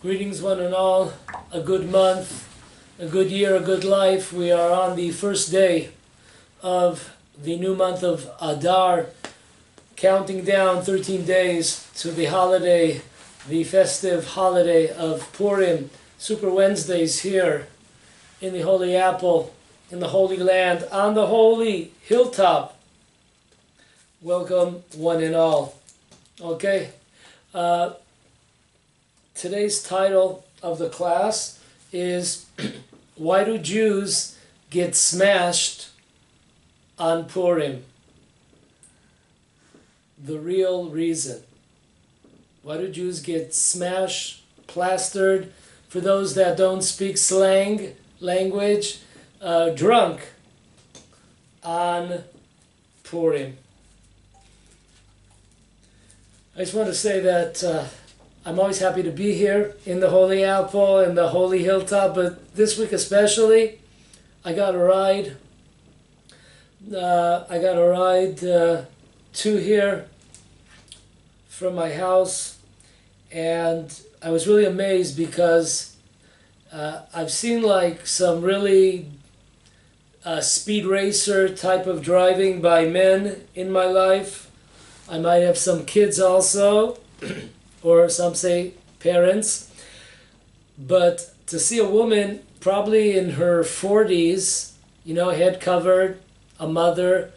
Greetings one and all, a good month, a good year, a good life. We are on the first day of the new month of Adar, counting down 13 days to the holiday, the festive holiday of Purim, Super Wednesdays here in the Holy Apple, in the Holy Land, on the Holy Hilltop. Welcome one and all. Okay. Today's title of the class is Why do Jews get smashed on Purim? The real reason. Why do Jews get smashed, plastered, for those that don't speak slang language, drunk on Purim? I just want to say that I'm always happy to be here in the Holy Apple and the Holy Hilltop, but this week especially, I got a ride. To here from my house, and I was really amazed because I've seen like some really speed racer type of driving by men in my life. I might have some kids also. Or some say parents, but to see a woman probably in her 40s, head covered, a mother,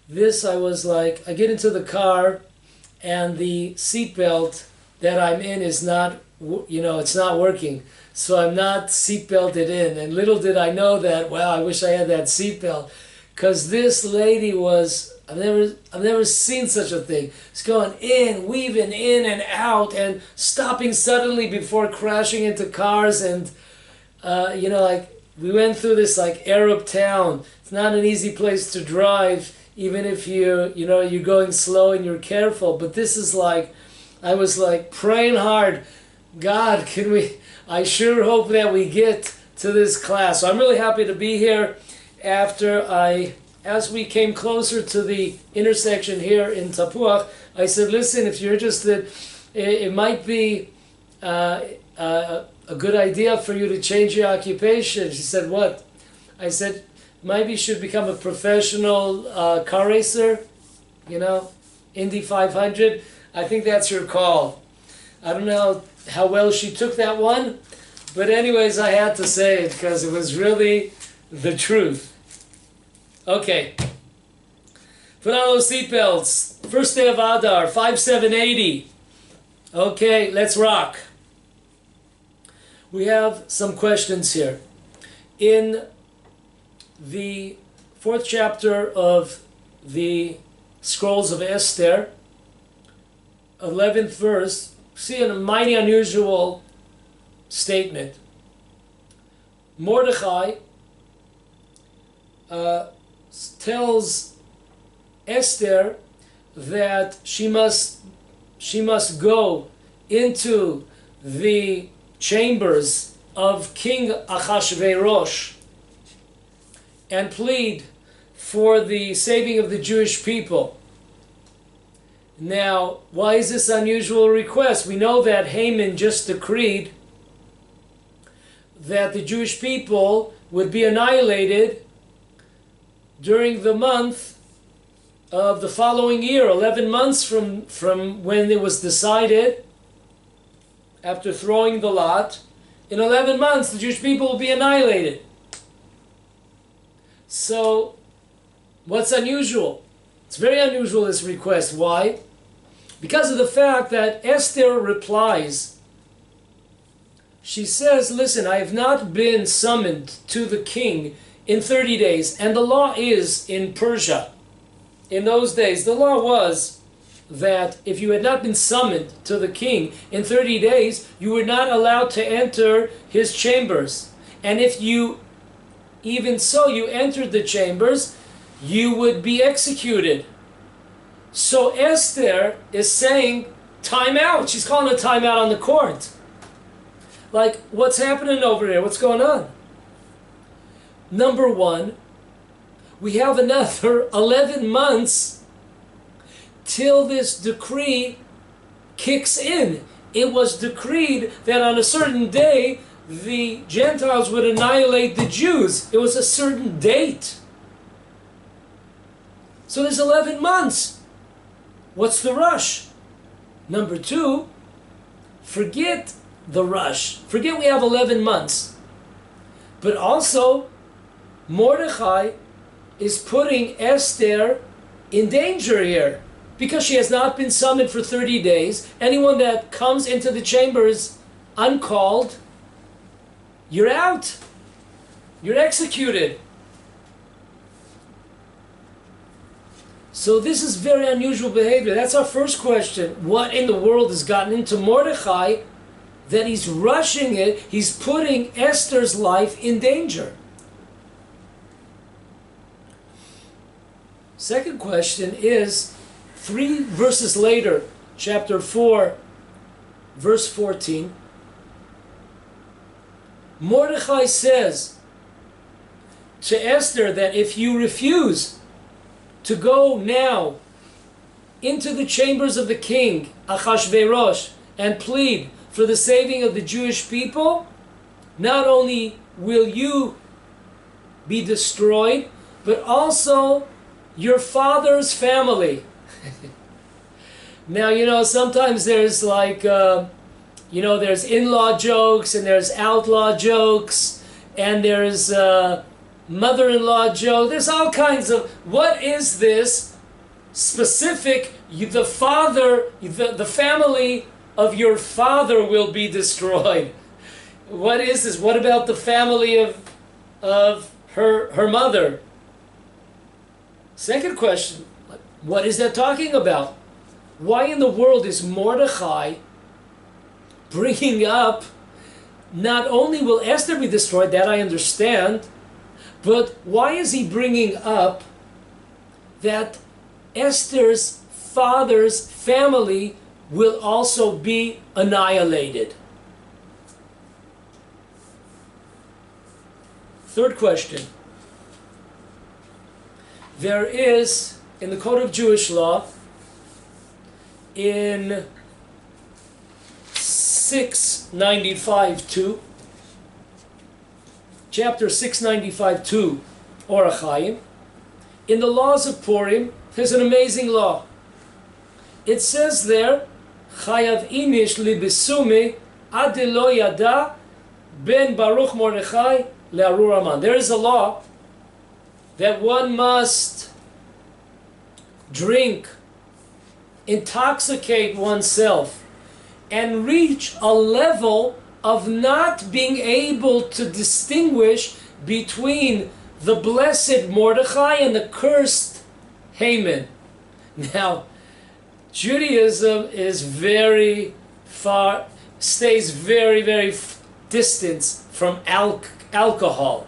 this I was like, I get into the car and the seatbelt that I'm in is not, it's not working. So I'm not seatbelted in, and little did I know that, wow, I wish I had that seatbelt, because this lady was, I've never seen such a thing. It's going in, weaving in and out, and stopping suddenly before crashing into cars. And like we went through this like Arab town. It's not an easy place to drive, even if you're going slow and you're careful. But this is like, I was like praying hard, God, I sure hope that we get to this class. So I'm really happy to be here as we came closer to the intersection here in Tapuach. I said, listen, if you're interested, it might be a good idea for you to change your occupation. She said, what? I said, maybe you should become a professional car racer, Indy 500. I think that's your call. I don't know how well she took that one, but anyways, I had to say it because it was really the truth. Okay, put on those seatbelts. First day of Adar, 5780. Okay, let's rock. We have some questions here. In the 4th chapter of the Scrolls of Esther, 11th verse, see a mighty unusual statement. Mordechai tells Esther that she must go into the chambers of King Achashverosh and plead for the saving of the Jewish people. Now, why is this unusual request? We know that Haman just decreed that the Jewish people would be annihilated during the month of the following year, 11 months from when it was decided, after throwing the lot. In 11 months, the Jewish people will be annihilated. So, what's unusual? It's very unusual, this request. Why? Because of the fact that Esther replies. She says, listen, I have not been summoned to the king in 30 days. And the law is in Persia. In those days, the law was that if you had not been summoned to the king in 30 days, you were not allowed to enter his chambers. And if you, even so, you entered the chambers, you would be executed. So Esther is saying, time out. She's calling a time out on the court. Like, what's happening over here? What's going on? Number one, we have another 11 months till this decree kicks in. it was decreed that on a certain day the Gentiles would annihilate the Jews. It was a certain date. So there's 11 months. What's the rush? Number two, forget the rush. Forget we have 11 months. But also, Mordechai is putting Esther in danger here because she has not been summoned for 30 days. Anyone that comes into the chambers uncalled, you're out. You're executed. So this is very unusual behavior. That's our first question. What in the world has gotten into Mordechai that he's rushing it? He's putting Esther's life in danger. Second question is 3 verses later, chapter 4, verse 14. Mordechai says to Esther that if you refuse to go now into the chambers of the king, Achashverosh, and plead for the saving of the Jewish people, not only will you be destroyed, but also your father's family. Now, sometimes there's like, there's in-law jokes, and there's outlaw jokes, and there's mother-in-law joke. There's all kinds of, what is this specific, the family of your father will be destroyed. What is this? What about the family of her mother? Second question, what is that talking about? Why in the world is Mordechai bringing up, not only will Esther be destroyed, that I understand, but why is he bringing up that Esther's father's family will also be annihilated? Third question. There is, in the Code of Jewish Law, in 695.2, chapter 695.2, Orach Chaim, in the laws of Purim, there's an amazing law. It says there, Chayav inish libisumi ad lo yada ben Baruch Mordechai le'arur aman. There is a law that one must drink, intoxicate oneself, and reach a level of not being able to distinguish between the blessed Mordechai and the cursed Haman. Now, Judaism is very far, stays very, very distant from alcohol.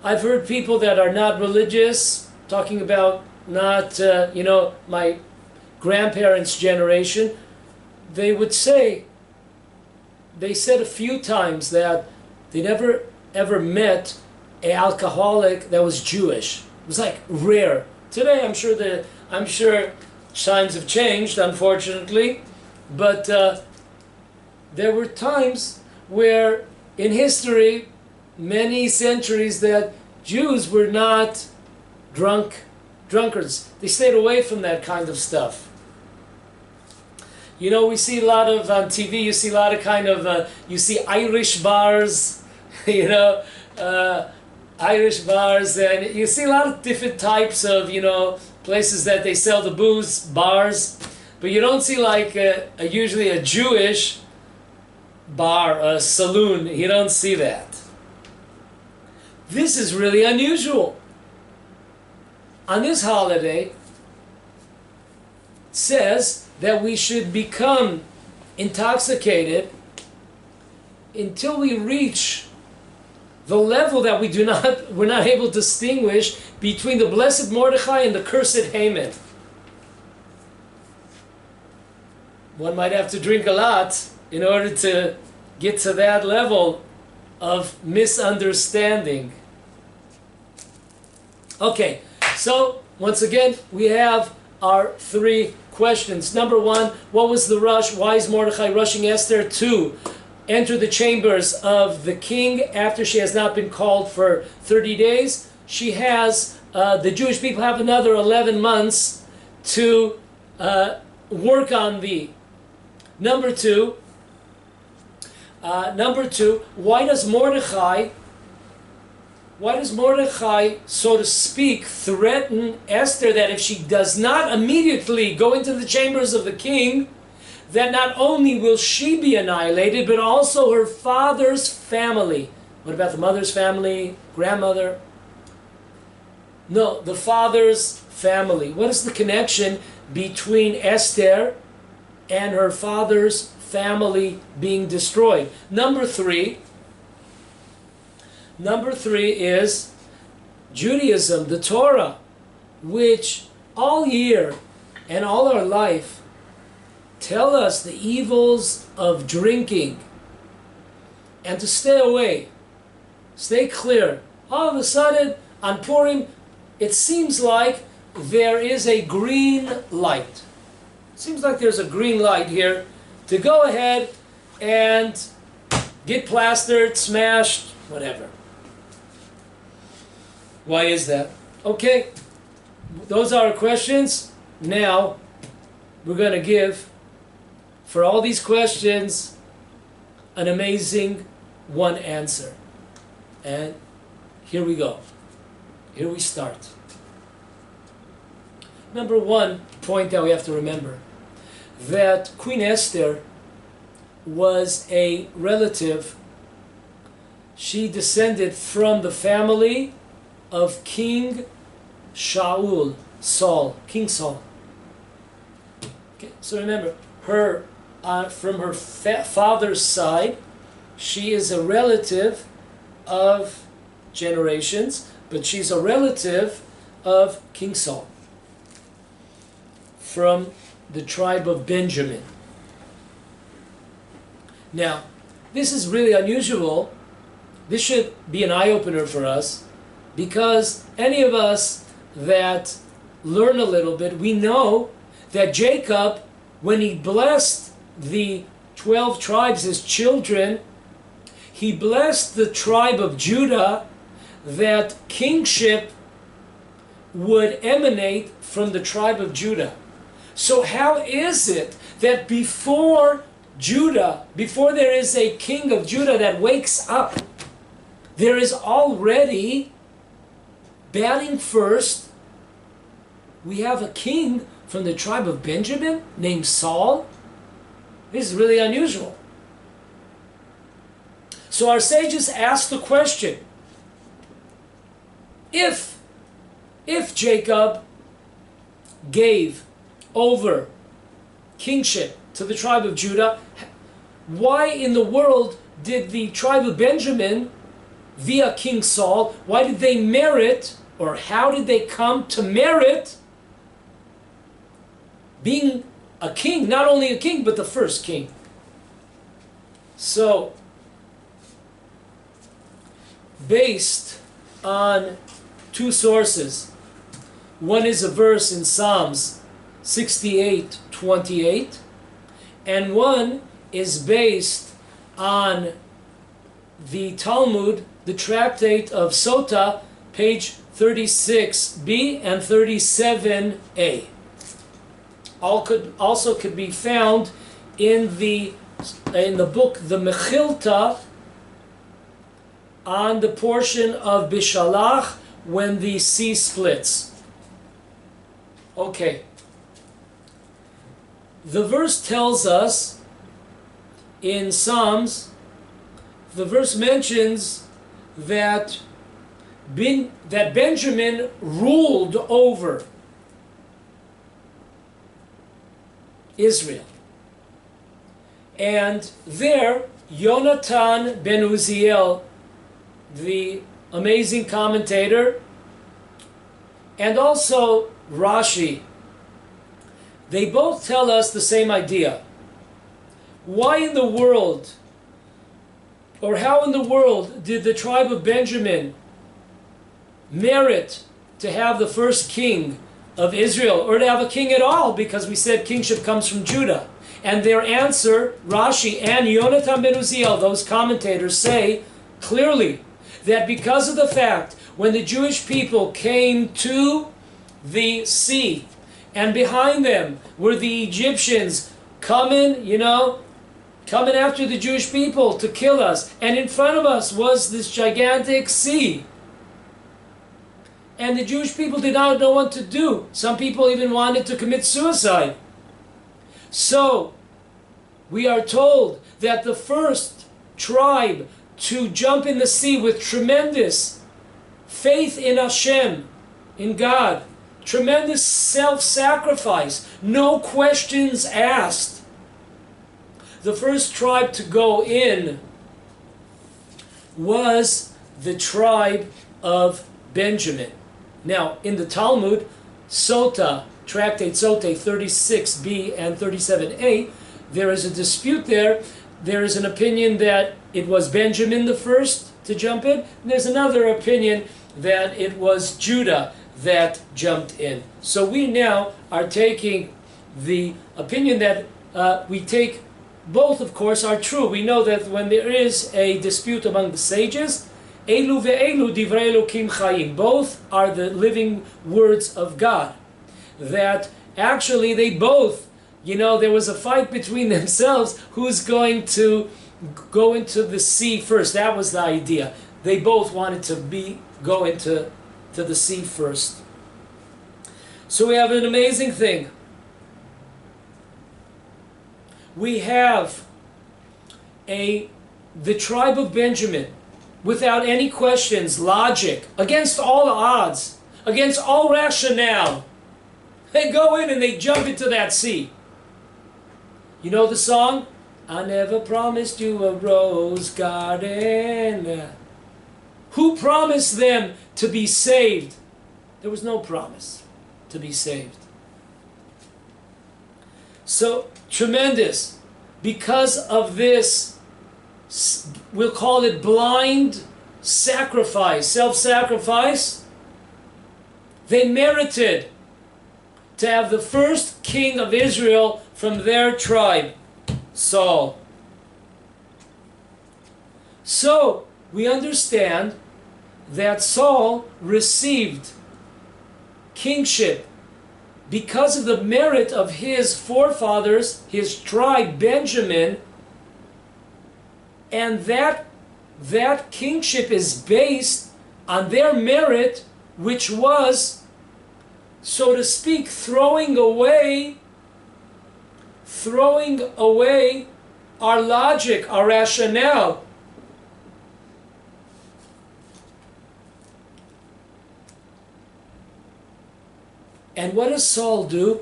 I've heard people that are not religious talking about not, my grandparents' generation. They would say, they said a few times that they never ever met an alcoholic that was Jewish. It was like rare. Today, I'm sure times have changed, unfortunately, but there were times where in history, many centuries, that Jews were not drunkards. They stayed away from that kind of stuff. We see a lot of, on TV, you see a lot of you see Irish bars, Irish bars, and you see a lot of different types of, places that they sell the booze, bars, but you don't see like usually a Jewish bar, a saloon. You don't see that. This is really unusual. On this holiday, it says that we should become intoxicated until we reach the level that we're not able to distinguish between the blessed Mordechai and the cursed Haman. One might have to drink a lot in order to get to that level of misunderstanding. Okay, so once again, we have our 3 questions. Number one, what was the rush? Why is Mordechai rushing Esther to enter the chambers of the king after she has not been called for 30 days? She has, the Jewish people have another 11 months to work on thee. Number two, why does Mordechai, so to speak, threaten Esther that if she does not immediately go into the chambers of the king, that not only will she be annihilated, but also her father's family? What about the mother's family, grandmother? No, the father's family. What is the connection between Esther and her father's family being destroyed? Number three is Judaism, the Torah, which all year and all our life tell us the evils of drinking and to stay away, stay clear. All of a sudden, on Purim, it seems like there is a green light. It seems like there's a green light here to go ahead and get plastered, smashed, whatever. Why is that? Okay, those are our questions. Now, we're going to give, for all these questions, an amazing one answer. And here we go. Here we start. Number one point that we have to remember, that Queen Esther was a relative. She descended from the family of King Shaul, King Saul. Okay, so remember, her from her father's side, she is a relative of generations, but she's a relative of King Saul from the tribe of Benjamin. Now, this is really unusual. This should be an eye-opener for us, because any of us that learn a little bit, we know that Jacob, when he blessed the 12 tribes as children, he blessed the tribe of Judah, that kingship would emanate from the tribe of Judah. So how is it that before Judah, before there is a king of Judah that wakes up, there is already, batting first, we have a king from the tribe of Benjamin named Saul? This is really unusual. So our sages asked the question, if Jacob gave over kingship to the tribe of Judah, why in the world did the tribe of Benjamin, via King Saul, why did they merit, or how did they come to merit being a king, not only a king, but the first king? So, based on two sources, one is a verse in Psalms 68:28, and one is based on the Talmud, the tractate of Sota, page 36b and 37a. Also could be found in the book the Mechilta, on the portion of Bishalach when the sea splits. Okay. The verse tells us in Psalms, the verse mentions that Benjamin ruled over Israel. And there, Yonatan ben Uziel, the amazing commentator, and also Rashi, they both tell us the same idea. Why in the world, or how in the world, did the tribe of Benjamin merit to have the first king of Israel, or to have a king at all, because we said kingship comes from Judah. And their answer, Rashi and Yonatan ben Uziel, those commentators, say clearly that because of the fact when the Jewish people came to the sea, and behind them were the Egyptians coming after the Jewish people to kill us, and in front of us was this gigantic sea. And the Jewish people did not know what to do. Some people even wanted to commit suicide. So, we are told that the first tribe to jump in the sea with tremendous faith in Hashem, in God, tremendous self-sacrifice, no questions asked. The first tribe to go in was the tribe of Benjamin. Now, in the Talmud, Sota, Tractate Sota 36b and 37a, there is a dispute there. There is an opinion that it was Benjamin the first to jump in. And there's another opinion that it was Judah that jumped in. So we now are taking the opinion that we take, both of course are true. We know that when there is a dispute among the sages, Elu ve'elu divrei Elokim chayim, both are the living words of God. That actually they both, there was a fight between themselves who's going to go into the sea first. That was the idea. They both wanted to go into the sea first. So we have an amazing thing. We have the tribe of Benjamin, without any questions, logic, against all odds, against all rationale. They go in and they jump into that sea. You know the song? I never promised you a rose garden. Who promised them to be saved? There was no promise to be saved. So, tremendous. Because of this, we'll call it blind sacrifice, self-sacrifice, they merited to have the first king of Israel from their tribe, Saul. So, we understand that Saul received kingship because of the merit of his forefathers, his tribe, Benjamin, and that kingship is based on their merit, which was, so to speak, throwing away our logic, our rationale. And what does Saul do?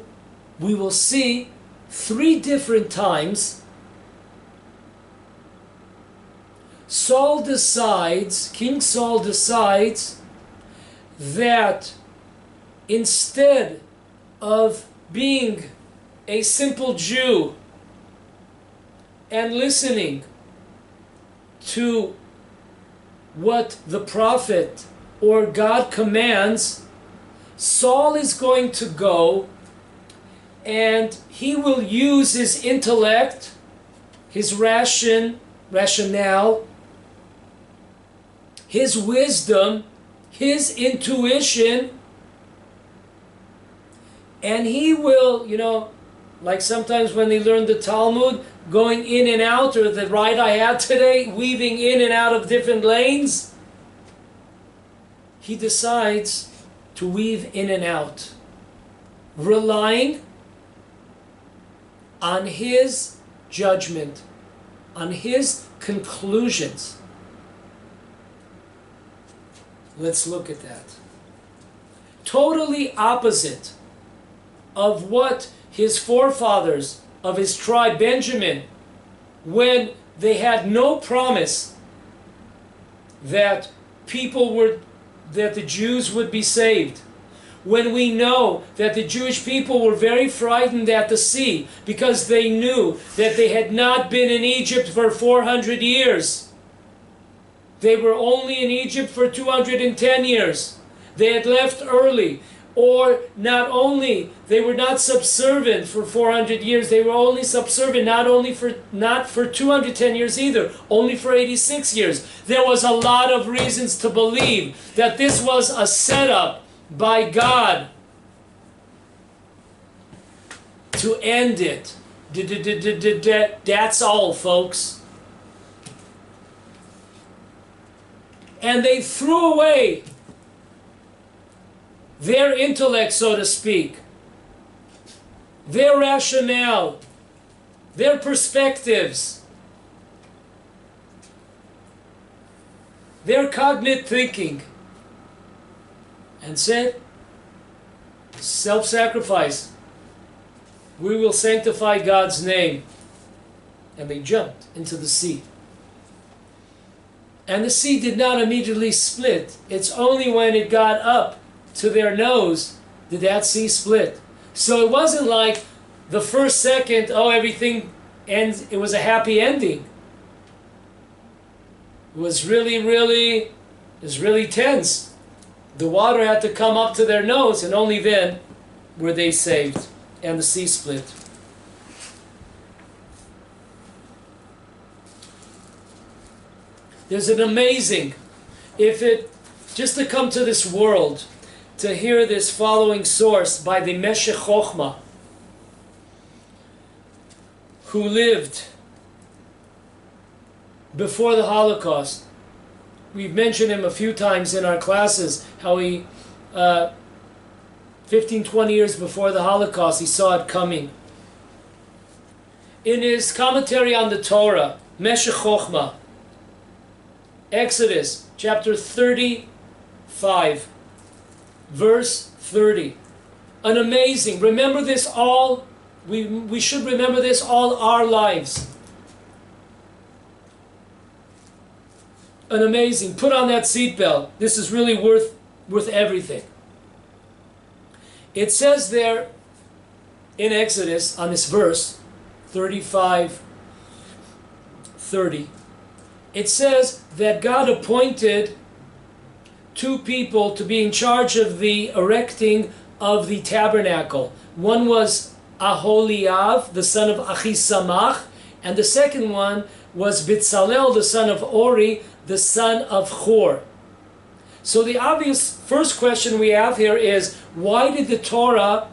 We will see 3 different times. King Saul decides that instead of being a simple Jew and listening to what the prophet or God commands, Saul is going to go and he will use his intellect, his rationale, his wisdom, his intuition, and he will, like sometimes when they learn the Talmud, going in and out, or the ride I had today, weaving in and out of different lanes, he decides to weave in and out, relying on his judgment, on his conclusions. Let's look at that. Totally opposite of what his forefathers of his tribe, Benjamin, when they had no promise that the Jews would be saved. When we know that the Jewish people were very frightened at the sea because they knew that they had not been in Egypt for 400 years. They were only in Egypt for 210 years. They had left early. Or not only, they were not subservient for 400 years, they were only subservient not for 210 years either, only for 86 years. There was a lot of reasons to believe that this was a setup by God to end it. That's all, folks. And they threw away their intellect, so to speak, their rationale, their perspectives, their cognitive thinking, and said, self-sacrifice, we will sanctify God's name. And they jumped into the sea. And the sea did not immediately split. It's only when it got up to their nose did that sea split. So it wasn't like the first second, oh, everything ends, it was a happy ending. It was really tense. The water had to come up to their nose, and only then were they saved, and the sea split. There's an amazing, just to come to this world, to hear this following source by the Meshech Chochmah, who lived before the Holocaust. We've mentioned him a few times in our classes, how he, 15, 20 years before the Holocaust, he saw it coming. In his commentary on the Torah, Meshech Chochmah, Exodus chapter 35, verse 30. An amazing, remember this all, we should remember this all our lives. An amazing, put on that seatbelt. This is really worth everything. It says there in Exodus, on this verse, 35:30, it says that God appointed two people to be in charge of the erecting of the tabernacle. One was Aholiav, the son of Achisamach, and the second one was Bitzalel, the son of Ori, the son of Hur. So the obvious first question we have here is, why did the Torah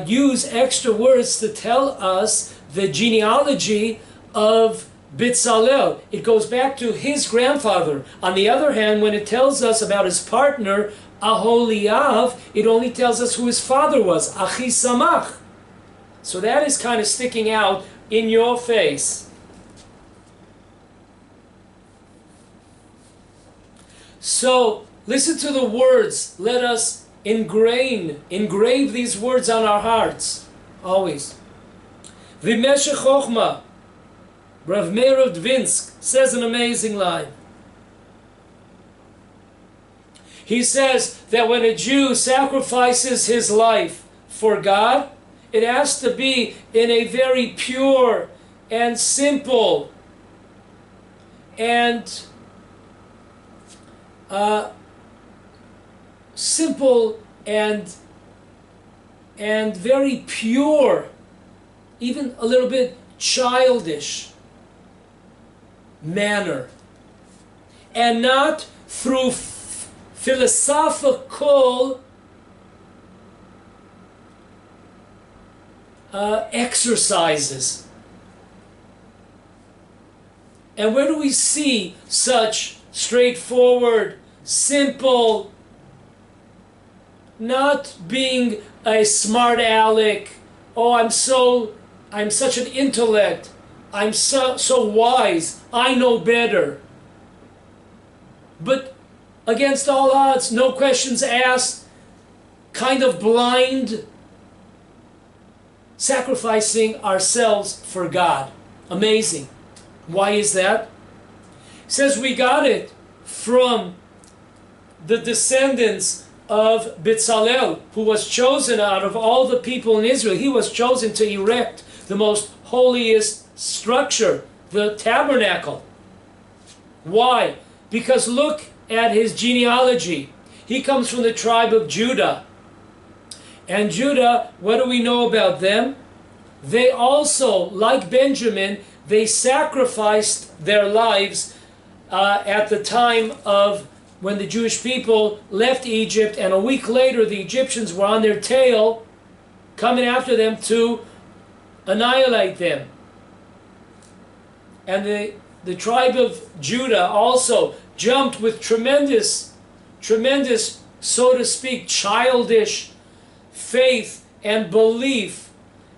use extra words to tell us the genealogy of Bitzalel? It goes back to his grandfather. On the other hand, when it tells us about his partner, Aholiav, it only tells us who his father was, Achisamach. So that is kind of sticking out in your face. So listen to the words. Let us engrave these words on our hearts, always. V'meshech Chochmah, Rabbi Meir of Dvinsk, says an amazing line. He says that when a Jew sacrifices his life for God, it has to be in a very pure and simple and very pure, even a little bit childish manner, and not through philosophical exercises. And where do we see such straightforward, simple, not being a smart aleck, oh, I'm such an intellect, I'm so wise, I know better. But against all odds, no questions asked, kind of blind, sacrificing ourselves for God. Amazing. Why is that? It says we got it from the descendants of Bitzalel, who was chosen out of all the people in Israel. He was chosen to erect the most holiest structure, the tabernacle. Why? Because look at his genealogy. He comes from the tribe of Judah. And Judah, what do we know about them? They also, like Benjamin, they sacrificed their lives at the time of when the Jewish people left Egypt, and a week later the Egyptians were on their tail, coming after them to annihilate them. And the tribe of Judah also jumped with tremendous, so to speak, childish faith and belief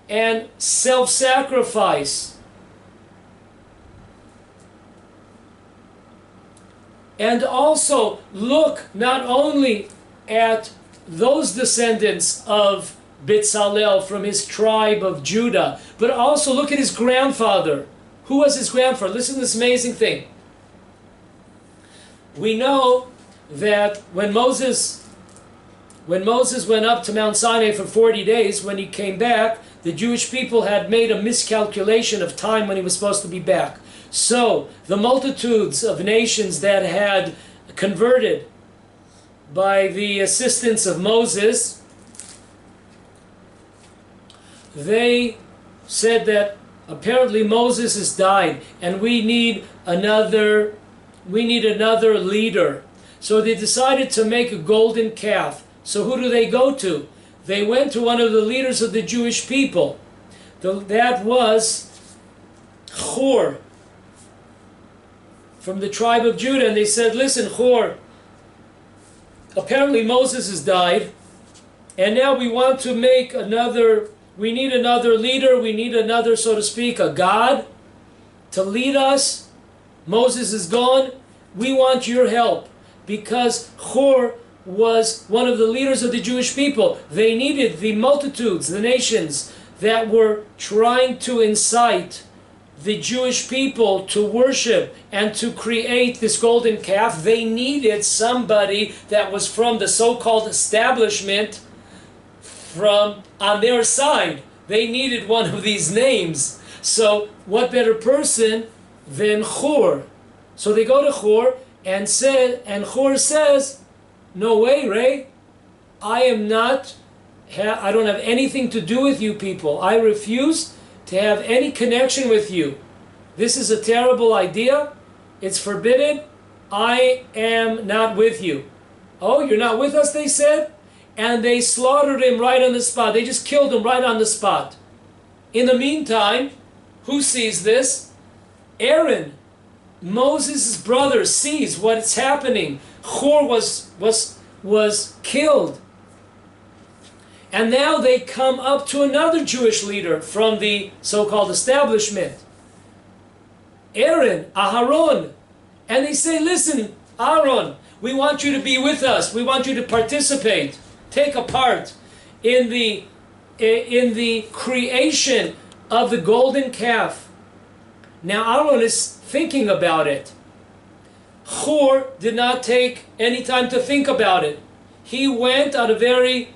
and self-sacrifice. And also look not only at those descendants of Bezalel from his tribe of Judah, but also look at his grandfather. Who was his grandfather? Listen to this amazing thing. We know that when Moses went up to Mount Sinai for 40 days, when he came back, the Jewish people had made a miscalculation of time when he was supposed to be back. So, the multitudes of nations that had converted by the assistance of Moses, they said that apparently Moses has died and we need another leader. So they decided to make a golden calf. So who do they go to? They went to one of the leaders of the Jewish people. That was Hur, from the tribe of Judah. And they said, listen, Hur, apparently Moses has died, and now we want to make we need another leader, we need another, so to speak, a God to lead us. Moses is gone. We want your help, because Hur was one of the leaders of the Jewish people. They needed the multitudes, the nations that were trying to incite the Jewish people to worship and to create this golden calf. They needed somebody that was from the so-called establishment from on their side. They needed one of these names. So what better person than Hur? So they go to Hur and Hur says, no way, Ray. I don't have anything to do with you people. I refuse to have any connection with you. This is a terrible idea. It's forbidden. I am not with you. Oh, you're not with us, they said? And they slaughtered him right on the spot. They just killed him right on the spot. In the meantime, who sees this? Aaron, Moses' brother, sees what's happening. Hur was killed. And now they come up to another Jewish leader from the so-called establishment, Aaron, Aharon. And they say, listen, Aaron, we want you to be with us. We want you to participate, take a part in the creation of the golden calf. Now Aaron is thinking about it. Hur did not take any time to think about it. He went on a very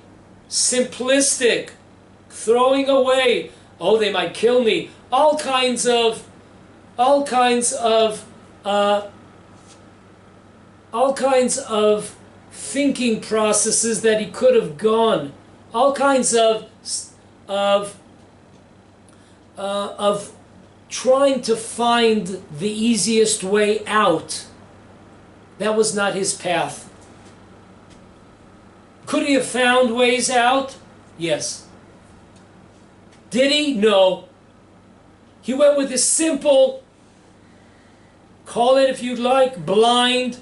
simplistic, throwing away, oh, they might kill me, all kinds of thinking processes that he could have gone, all kinds of trying to find the easiest way out. That was not his path. Could he have found ways out? Yes. Did he? No. He went with this simple, call it if you'd like, blind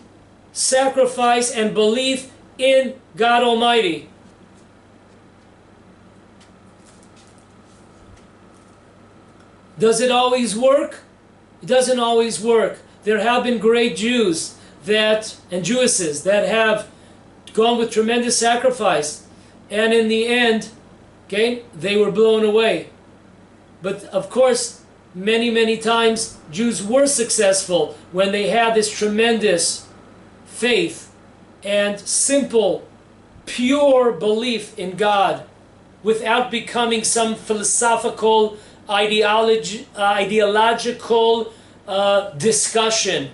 sacrifice and belief in God Almighty. Does it always work? It doesn't always work. There have been great Jews and Jewesses that have gone with tremendous sacrifice, and in the end, okay, they were blown away. But of course, many times Jews were successful when they had this tremendous faith and simple, pure belief in God, without becoming some philosophical, ideological discussion.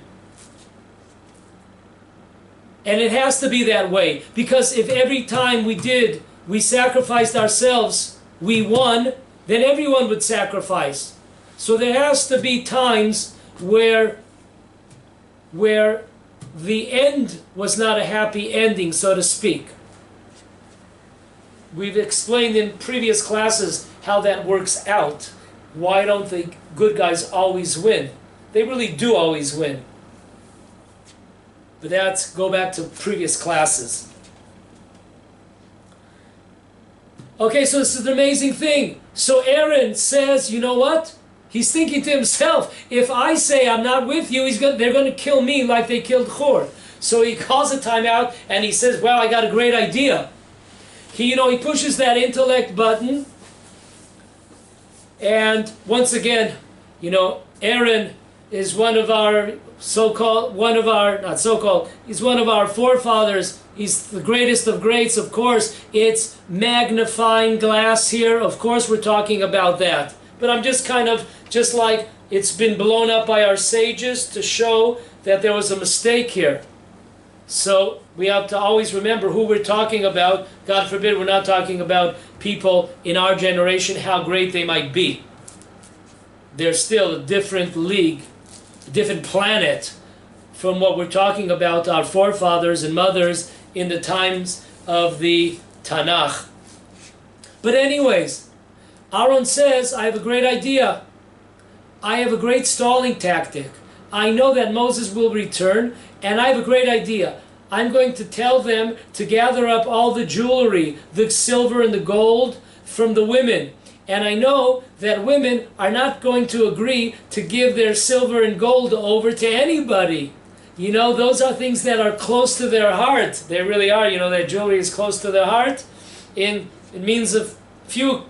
And it has to be that way, because if every time we sacrificed ourselves, we won, then everyone would sacrifice. So there has to be times where the end was not a happy ending, so to speak. We've explained in previous classes how that works out. Why don't the good guys always win? They really do always win. But that's, go back to previous classes. Okay, so this is an amazing thing. So Aaron says, you know what? He's thinking to himself, if I say I'm not with you, they're going to kill me like they killed Hur. So he calls a timeout and he says, wow, I got a great idea. He pushes that intellect button. And once again, Aaron is one of our he's one of our forefathers. He's the greatest of greats, of course. It's magnifying glass here. Of course we're talking about that. But I'm just like it's been blown up by our sages to show that there was a mistake here. So we have to always remember who we're talking about. God forbid we're not talking about people in our generation, how great they might be. They're still a different league, a different planet from what we're talking about, our forefathers and mothers in the times of the Tanakh. But anyways, Aaron says, I have a great idea. I have a great stalling tactic. I know that Moses will return, and I have a great idea. I'm going to tell them to gather up all the jewelry, the silver and the gold from the women. And I know that women are not going to agree to give their silver and gold over to anybody. Those are things that are close to their heart. They really are. That jewelry is close to their heart. It means a few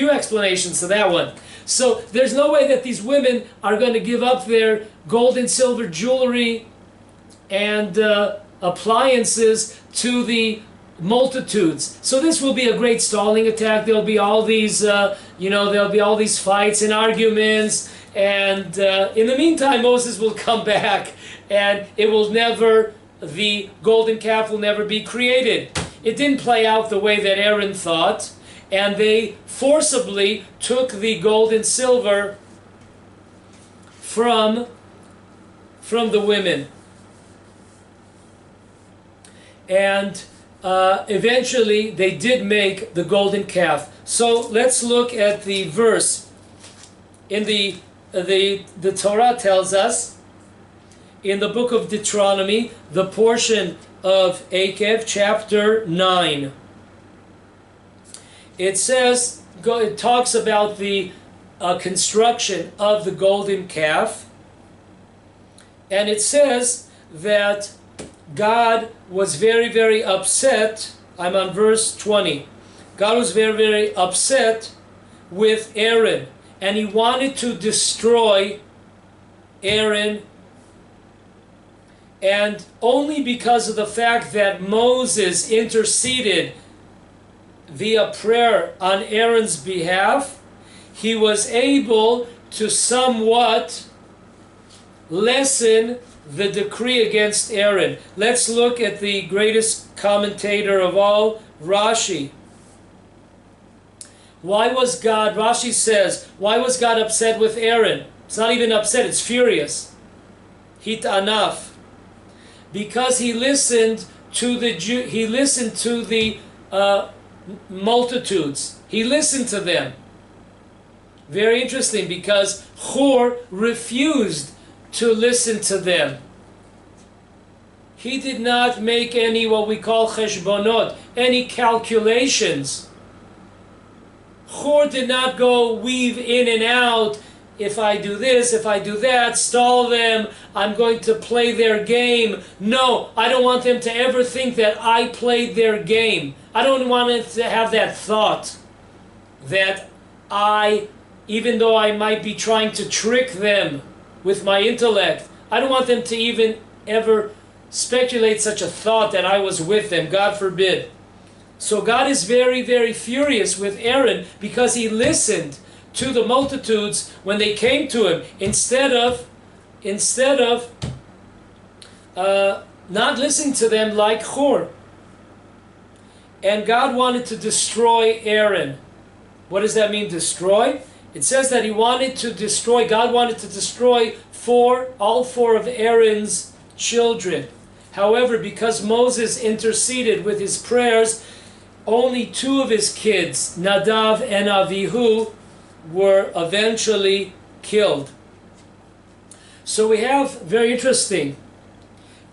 explanations to that one. So there's no way that these women are going to give up their gold and silver jewelry and appliances to the multitudes. So this will be a great stalling attack. There'll be all these, there'll be all these fights and arguments. And in the meantime, Moses will come back, and the golden calf will never be created. It didn't play out the way that Aaron thought, and they forcibly took the gold and silver from the women. And eventually they did make the golden calf. So let's look at the verse. In the Torah tells us, in the book of Deuteronomy, the portion of Akev, chapter 9. It says, it talks about the construction of the golden calf. And it says that God was very, very upset. I'm on verse 20. God was very, very upset with Aaron, and he wanted to destroy Aaron, and only because of the fact that Moses interceded via prayer on Aaron's behalf, he was able to somewhat lessen the decree against Aaron. Let's look at the greatest commentator of all, Rashi. Rashi says, why was God upset with Aaron? It's not even upset, it's furious. Hitanaf. Because he listened to the multitudes. He listened to them. Very interesting, because Hur refused to listen to them. He did not make any what we call cheshbonot, any calculations. Hur did not go weave in and out. If I do this, if I do that, stall them, I'm going to play their game. No, I don't want them to ever think that I played their game. I don't want them to have that thought that even though I might be trying to trick them with my intellect, I don't want them to even ever speculate such a thought that I was with them. God forbid. So God is very, very furious with Aaron because he listened to the multitudes when they came to him instead of not listening to them like Hur. And God wanted to destroy Aaron. What does that mean, destroy? It says that he wanted to destroy, God wanted to destroy all four of Aaron's children. However, because Moses interceded with his prayers, only two of his kids, Nadav and Avihu, were eventually killed. So we have, very interesting,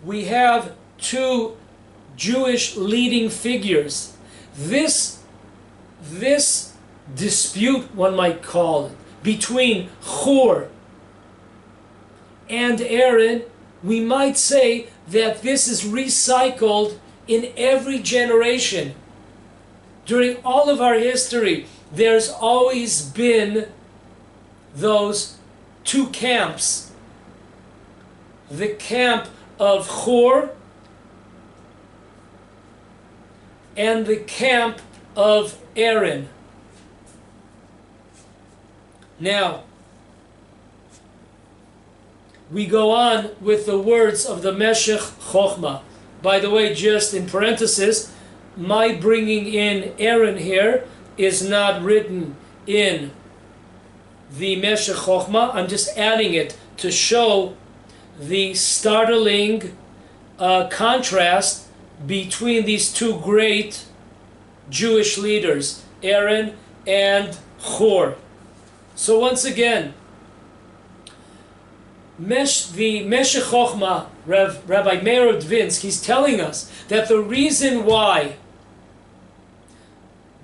we have two Jewish leading figures. This dispute, one might call it, between Hur and Aaron, we might say that this is recycled in every generation. During all of our history, there's always been those two camps. The camp of Hur and the camp of Aaron. Now, we go on with the words of the Meshech Chochmah. By the way, just in parenthesis, my bringing in Aaron here is not written in the Meshech Chochmah. I'm just adding it to show the startling contrast between these two great Jewish leaders, Aaron and Hur. So once again, the Meshech Chochmah, Rabbi Meir of Dvinsk, he's telling us that the reason why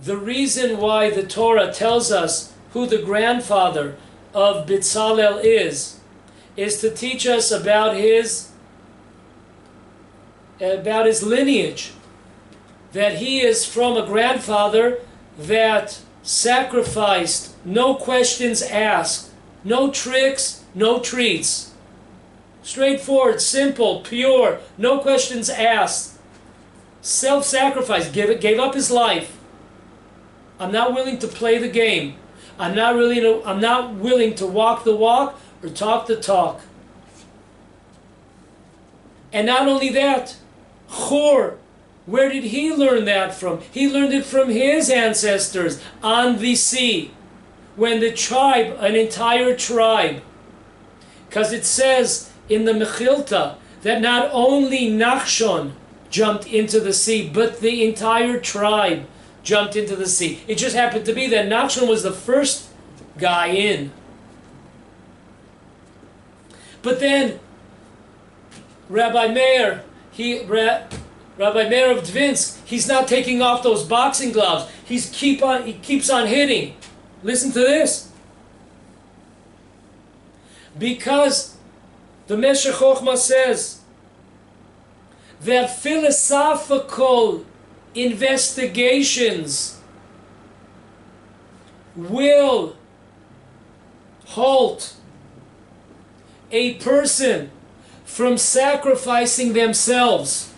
the Torah tells us who the grandfather of Bezalel is to teach us about his lineage, that he is from a grandfather that sacrificed, no questions asked, no tricks, no treats. Straightforward, simple, pure, no questions asked. Self-sacrifice, gave up his life. I'm not willing to play the game. I'm not willing to walk the walk or talk the talk. And not only that, Hur, where did he learn that from? He learned it from his ancestors on the sea. When the tribe, an entire tribe, because it says in the Mechilta that not only Nachshon jumped into the sea, but the entire tribe jumped into the sea. It just happened to be that Nachshon was the first guy in. But then Rabbi Meir of Dvinsk, he's not taking off those boxing gloves. He keeps on hitting. Listen to this. Because the Meshech Chochmah says that philosophical investigations will halt a person from sacrificing themselves.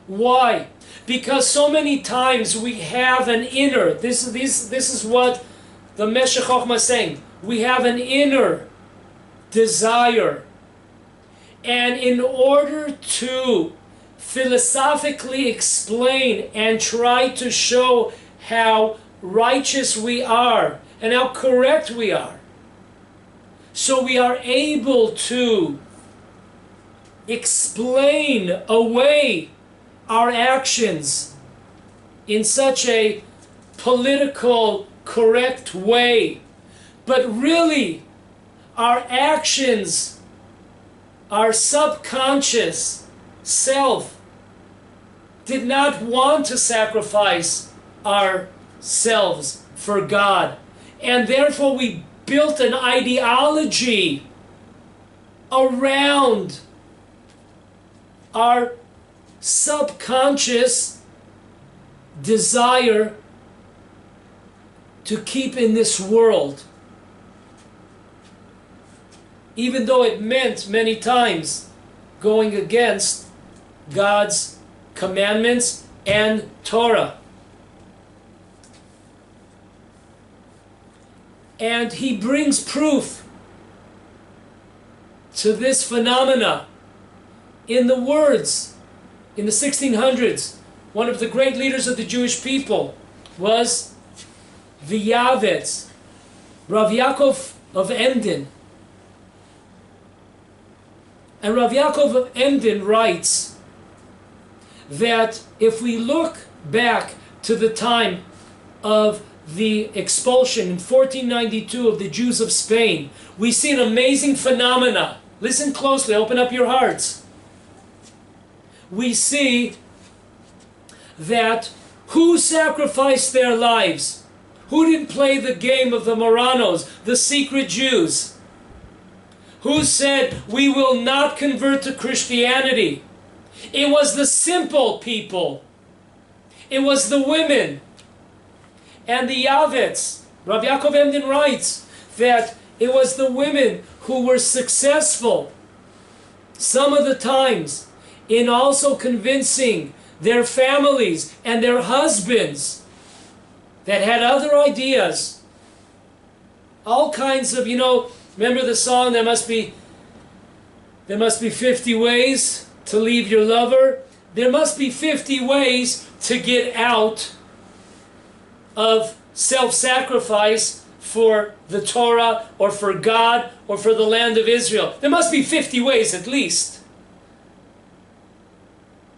Why? Because so many times we have an inner, this is what the Meshech Chochmah is saying, we have an inner desire. And in order to philosophically explain and try to show how righteous we are and how correct we are, so we are able to explain away our actions in such a political correct way. But really, our actions, our subconscious self did not want to sacrifice ourselves for God. And therefore we built an ideology around our subconscious desire to keep in this world, even though it meant many times going against God's commandments and Torah. And he brings proof to this phenomena in the words, in the 1600s, one of the great leaders of the Jewish people was the Yavetz, Rav Yaakov of Emden. And Rav Yaakov of Emden writes that if we look back to the time of the expulsion in 1492 of the Jews of Spain, we see an amazing phenomena. Listen closely, open up your hearts. We see that who sacrificed their lives? Who didn't play the game of the Moranos, the secret Jews? Who said, we will not convert to Christianity? It was the simple people. It was the women. And the Yavetz, Rabbi Yaakov Emden writes that it was the women who were successful some of the times in also convincing their families and their husbands that had other ideas. All kinds of, remember the song, there must be 50 ways to leave your lover. There must be 50 ways to get out of self-sacrifice for the Torah or for God or for the land of Israel. There must be 50 ways at least.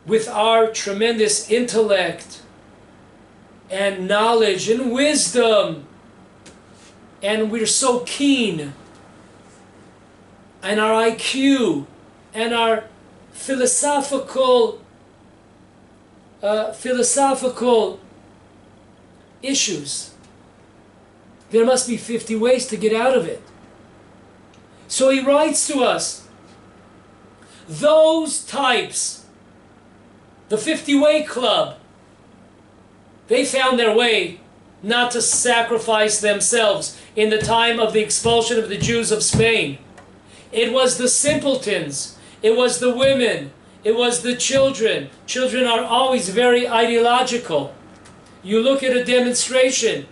With our tremendous intellect and knowledge and wisdom, and we're so keen, and our IQ and our philosophical issues. There must be 50 ways to get out of it. So he writes to us, those types, the 50-way club, they found their way not to sacrifice themselves in the time of the expulsion of the Jews of Spain. It was the simpletons, it was the women, it was the children. Children are always very ideological. You look at a demonstration,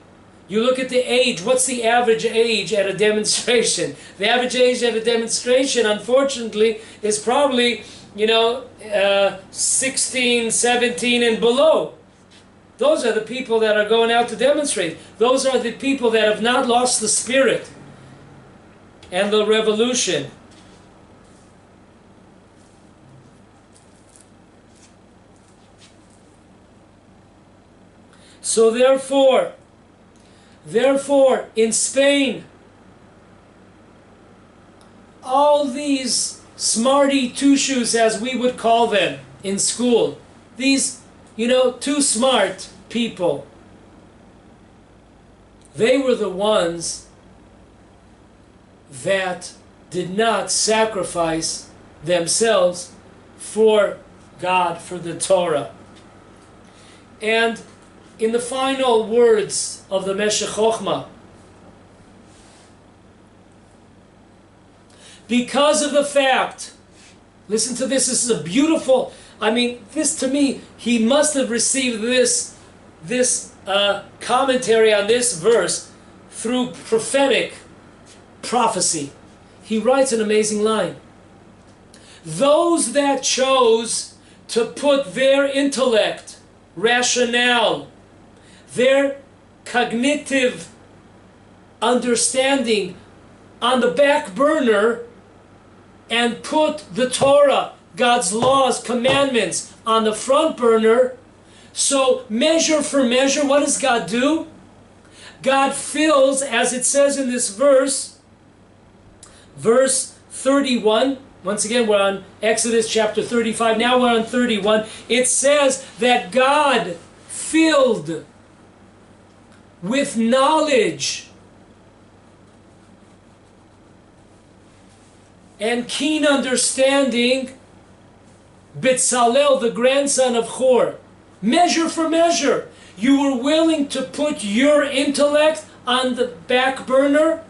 you look at the age. What's the average age at a demonstration? The average age at a demonstration, unfortunately, is probably, 16, 17 and below. Those are the people that are going out to demonstrate. Those are the people that have not lost the spirit and the revolution. So therefore, in Spain, all these smarty two-shoes, as we would call them in school, these, too smart people, they were the ones that did not sacrifice themselves for God, for the Torah. And in the final words of the Meshech Chochmah, because of the fact, listen to this, this is a beautiful, this to me, he must have received this commentary on this verse through prophetic prophecy. He writes an amazing line. Those that chose to put their intellect, rationale, their cognitive understanding on the back burner and put the Torah, God's laws, commandments on the front burner. So measure for measure, what does God do? God fills, as it says in this verse 31, once again we're on Exodus chapter 35, now we're on 31, it says that God filled with knowledge and keen understanding Bezalel, the grandson of Hor. Measure for measure. You were willing to put your intellect on the back burner,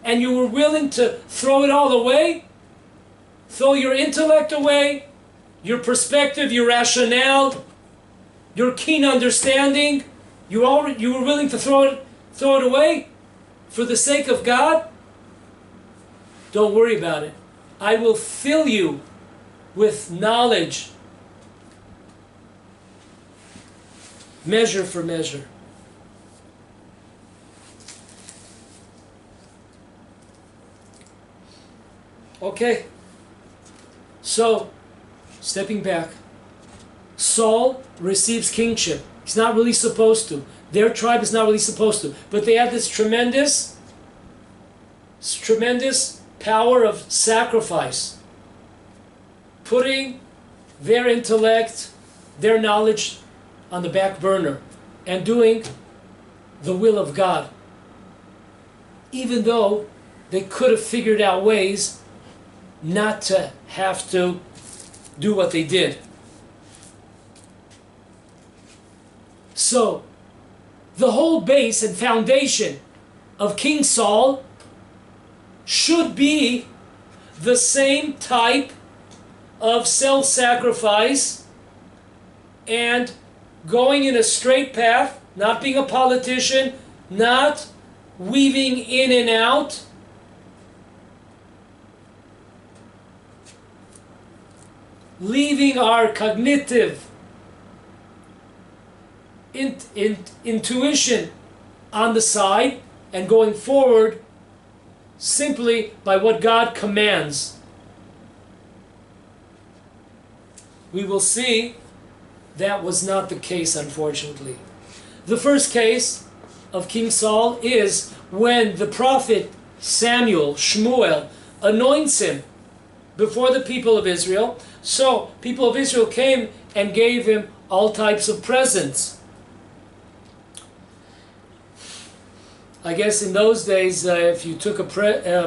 and you were willing to throw it all away? Throw your intellect away, your perspective, your rationale, your keen understanding. You were willing to throw it away for the sake of God? Don't worry about it. I will fill you with knowledge, measure for measure. Okay, so stepping back, Saul receives kingship. He's not really supposed to. Their tribe is not really supposed to. But they have this tremendous power of sacrifice, putting their intellect, their knowledge on the back burner and doing the will of God. Even though they could have figured out ways not to have to do what they did. So, the whole base and foundation of King Saul should be the same type of self-sacrifice and going in a straight path, not being a politician, not weaving in and out, leaving our cognitive intuition on the side and going forward simply by what God commands. We will see that was not the case, unfortunately. The first case of King Saul is when the prophet Samuel, Shmuel, anoints him before the people of Israel. So, people of Israel came and gave him all types of presents. I guess in those days, if you took a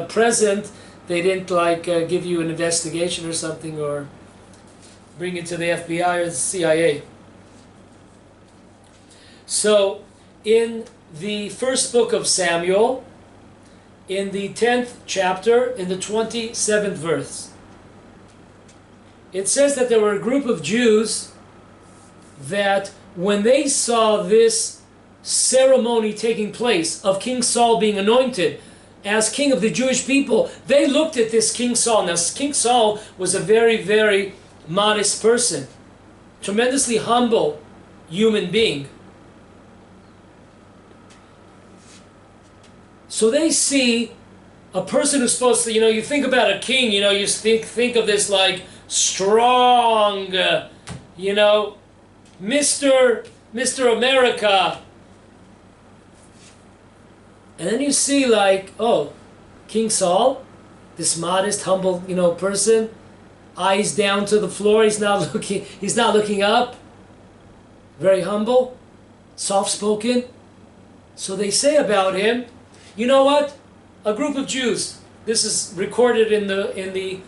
present, they didn't give you an investigation or something, or bring it to the FBI or the CIA. So, in the first book of Samuel, in the 10th chapter, in the 27th verse, it says that there were a group of Jews that when they saw this ceremony taking place of King Saul being anointed as king of the Jewish people, they looked at this King Saul. Now, King Saul was a very, very modest person, tremendously humble human being. So they see a person who's supposed to, you think about a king, you think of this like strong, Mr. America. And then you see oh, King Saul, this modest, humble, person, eyes down to the floor, he's not looking up, very humble, soft-spoken. So they say about him, you know what? A group of Jews, this is recorded in the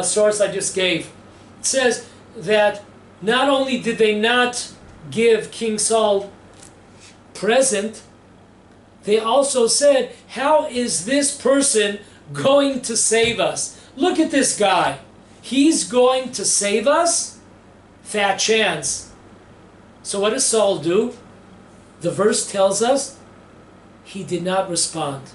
source I just gave, it says that not only did they not give King Saul present, they also said, how is this person going to save us? Look at this guy. He's going to save us? Fat chance. So what does Saul do? The verse tells us he did not respond.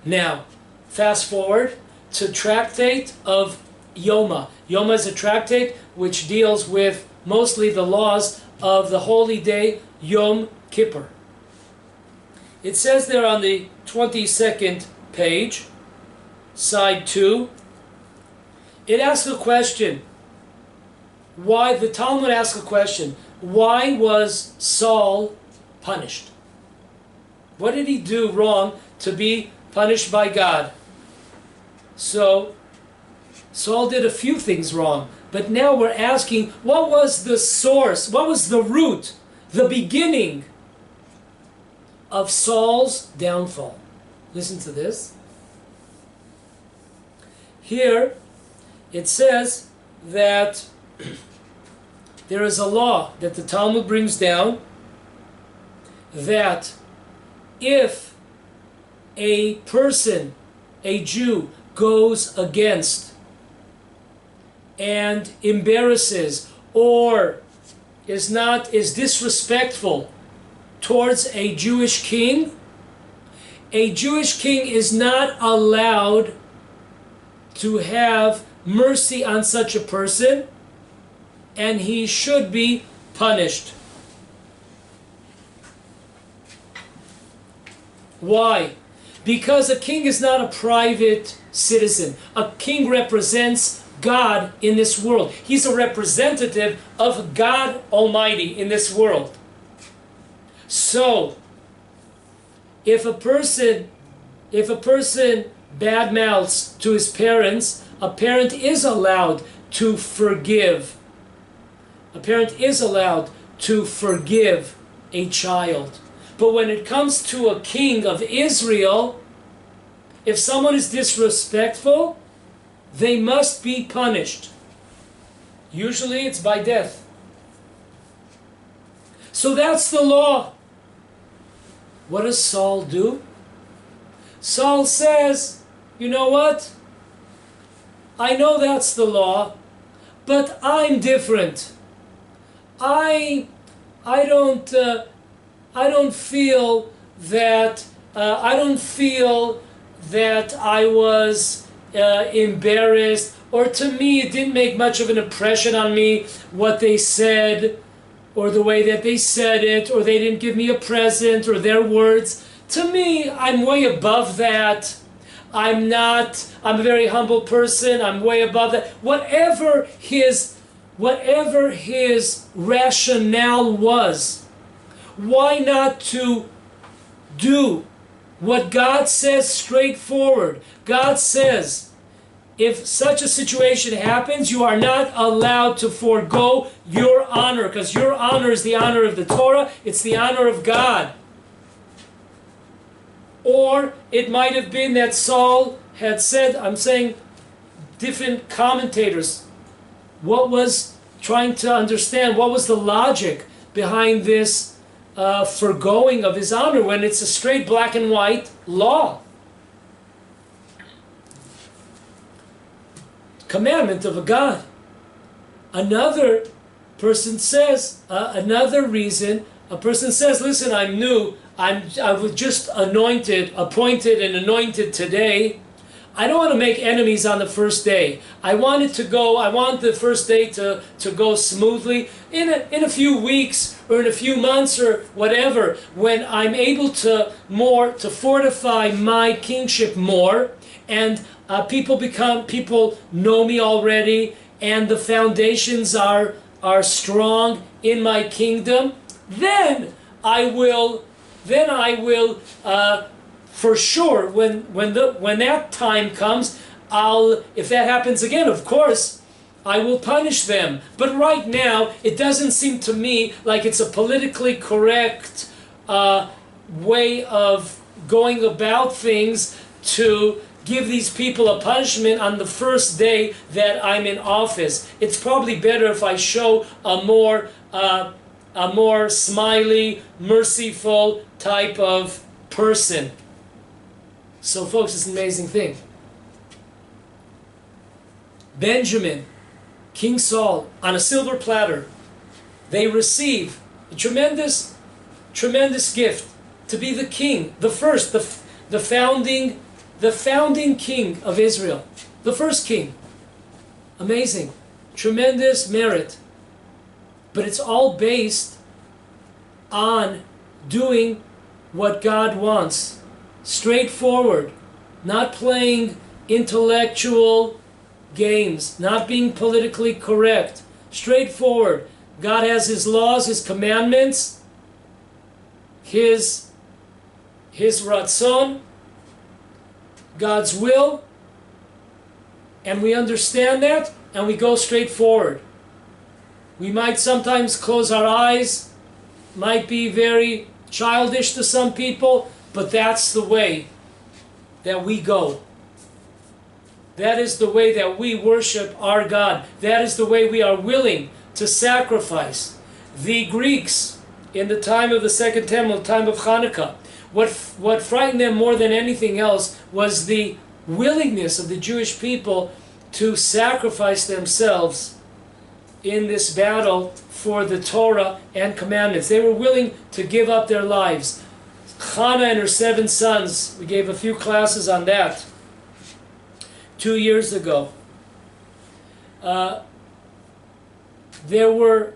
Now, fast forward to tractate of Yoma. Yoma is a tractate which deals with mostly the laws of the holy day Yom Kippur. It says there on the 22nd page, side 2, it asks a question. Why, the Talmud asks a question, why was Saul punished? What did he do wrong to be punished by God? So, Saul did a few things wrong, but now we're asking, what was the source, what was the root, the beginning of Saul's downfall? Listen to this. Here, it says that there is a law that the Talmud brings down that if a person, a Jew, goes against and embarrasses or is disrespectful towards a Jewish king is not allowed to have mercy on such a person, and he should be punished. Why? Because a king is not a private citizen. A king represents God in this world. He's a representative of God Almighty in this world. So, if a person badmouths to his parents, a parent is allowed to forgive. A parent is allowed to forgive a child. But when it comes to a king of Israel, if someone is disrespectful, they must be punished. Usually it's by death. So that's the law. What does Saul do? Saul says, you know what? I know that's the law, but I'm different. I don't feel that I was embarrassed, or to me it didn't make much of an impression on me what they said, or the way that they said it, or they didn't give me a present, or their words. To me, I'm way above that. I'm a very humble person. I'm way above that. Whatever his rationale was, why not to do what God says straightforward? God says, if such a situation happens, you are not allowed to forego your honor, because your honor is the honor of the Torah, it's the honor of God. Or it might have been that Saul had said, I'm saying different commentators, what was trying to understand, what was the logic behind this forgoing of his honor when it's a straight black and white law. Commandment of a God. Another person says, a person says, listen, I'm new, I was just appointed and anointed today. I don't want to make enemies on the first day. I want the first day to go smoothly. In a few weeks or in a few months or whatever, when I'm able to fortify my kingship more, and people know me already, and the foundations are strong in my kingdom, then I will for sure, when that time comes, if that happens again, of course, I will punish them. But right now, it doesn't seem to me like it's a politically correct way of going about things to give these people a punishment on the first day that I'm in office. It's probably better if I show a more smiley, merciful type of person. So folks, it's an amazing thing. Benjamin, King Saul, on a silver platter, they receive a tremendous gift to be the king, the first, the founding king of Israel, the first king. Amazing, tremendous merit. But it's all based on doing what God wants. Straightforward, not playing intellectual games, not being politically correct. Straightforward. God has His laws, His commandments, His ratzon, God's will, and we understand that, and we go straight forward. We might sometimes close our eyes, might be very childish to some people, but that's the way that we go. That is the way that we worship our God. That is the way we are willing to sacrifice. The Greeks, in the time of the Second Temple, time of Hanukkah, what frightened them more than anything else was the willingness of the Jewish people to sacrifice themselves in this battle for the Torah and commandments. They were willing to give up their lives. Hannah and her 7 sons, we gave a few classes on that 2 years ago. there were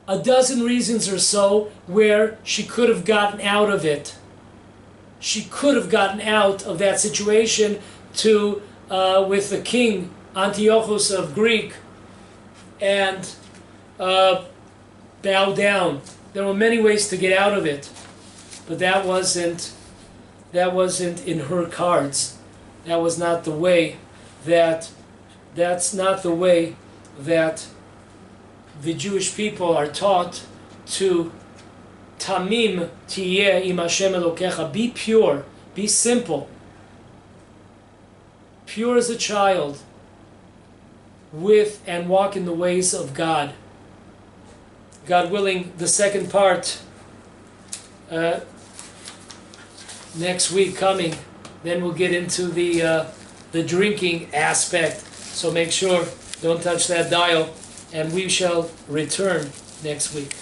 a dozen reasons or so where she could have gotten out of it. She could have gotten out of that situation with the king Antiochus of Greek and bow down. There were many ways to get out of it, but that wasn't in her cards. That was not the way that's not the way that the Jewish people are taught to tamim tiyeh im Hashem Elokecha. Be pure, be simple, pure as a child, with and walk in the ways of God. God willing, the second part next week coming. Then we'll get into the drinking aspect. So make sure, don't touch that dial, and we shall return next week.